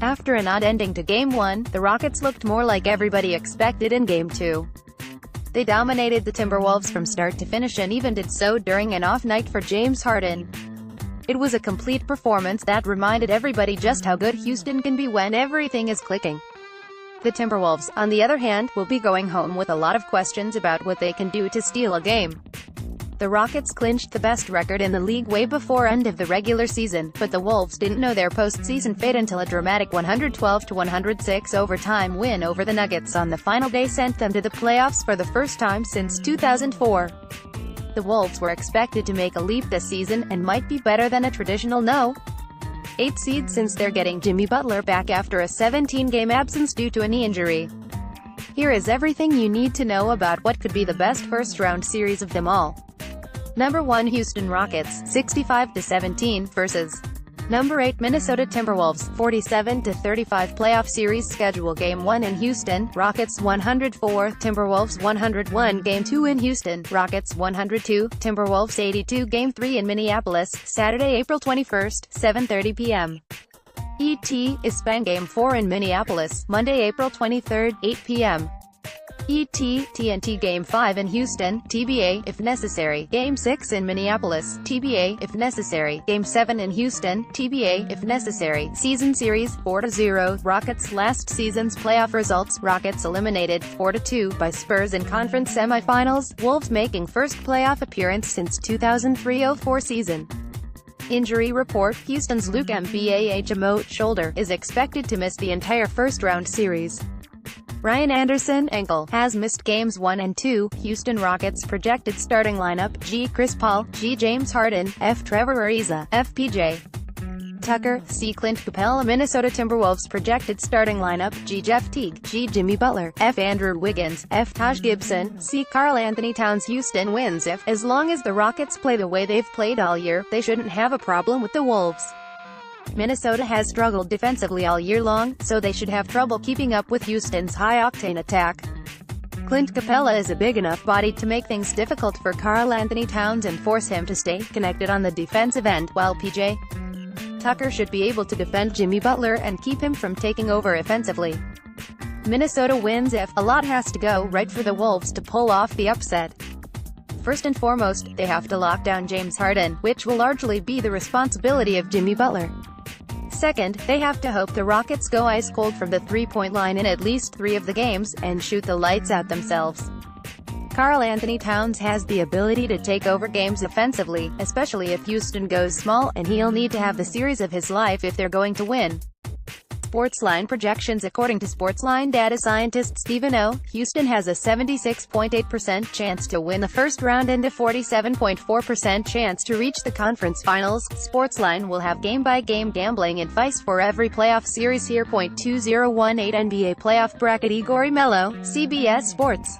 After an odd ending to Game 1, the Rockets looked more like everybody expected in Game 2. They dominated the Timberwolves from start to finish and even did so during an off night for James Harden. It was a complete performance that reminded everybody just how good Houston can be when everything is clicking. The Timberwolves, on the other hand, will be going home with a lot of questions about what they can do to steal a game. The Rockets clinched the best record in the league way before end of the regular season, but the Wolves didn't know their postseason fate until a dramatic 112-106 overtime win over the Nuggets on the final day sent them to the playoffs for the first time since 2004. The Wolves were expected to make a leap this season, and might be better than a traditional no. 8 seed since they're getting Jimmy Butler back after a 17-game absence due to a knee injury. Here is everything you need to know about what could be the best first-round series of them all. Number 1 Houston Rockets, 65-17 vs. Number 8 Minnesota Timberwolves, 47-35 playoff series schedule. Game 1 in Houston, Rockets 104, Timberwolves 101. Game 2 in Houston, Rockets 102, Timberwolves 82. Game 3 in Minneapolis, Saturday, April 21st, 7:30 p.m. ET, Ispan. Game 4 in Minneapolis, Monday, April 23rd, 8 p.m. ET, TNT. Game 5 in Houston, TBA, if necessary. Game 6 in Minneapolis, TBA, if necessary. Game 7 in Houston, TBA, if necessary. Season series, 4-0, Rockets. Last season's playoff results, Rockets eliminated, 4-2, by Spurs in conference semifinals, Wolves making first playoff appearance since 2003-04 season. Injury report, Houston's Luke Mbah shoulder, is expected to miss the entire first-round series. Ryan Anderson, ankle, has missed games 1 and 2. Houston Rockets projected starting lineup: G. Chris Paul, G. James Harden, F. Trevor Ariza, F. PJ Tucker, C. Clint Capella. Minnesota Timberwolves projected starting lineup: G. Jeff Teague, G. Jimmy Butler, F. Andrew Wiggins, F. Taj Gibson, C. Karl Anthony Towns. Houston wins if, as long as the Rockets play the way they've played all year, they shouldn't have a problem with the Wolves. Minnesota has struggled defensively all year long, so they should have trouble keeping up with Houston's high-octane attack. Clint Capella is a big enough body to make things difficult for Karl Anthony Towns and force him to stay connected on the defensive end, while PJ Tucker should be able to defend Jimmy Butler and keep him from taking over offensively. Minnesota wins if, a lot has to go right for the Wolves to pull off the upset. First and foremost, they have to lock down James Harden, which will largely be the responsibility of Jimmy Butler. Second, they have to hope the Rockets go ice cold from the three-point line in at least 3 of the games, and shoot the lights out themselves. Karl Anthony Towns has the ability to take over games offensively, especially if Houston goes small, and he'll need to have the series of his life if they're going to win. Sportsline projections. According to Sportsline data scientist Stephen O., Houston has a 76.8% chance to win the first round and a 47.4% chance to reach the conference finals. Sportsline will have game-by-game gambling advice for every playoff series here. 2018 NBA playoff bracket. Igor Mello, CBS Sports.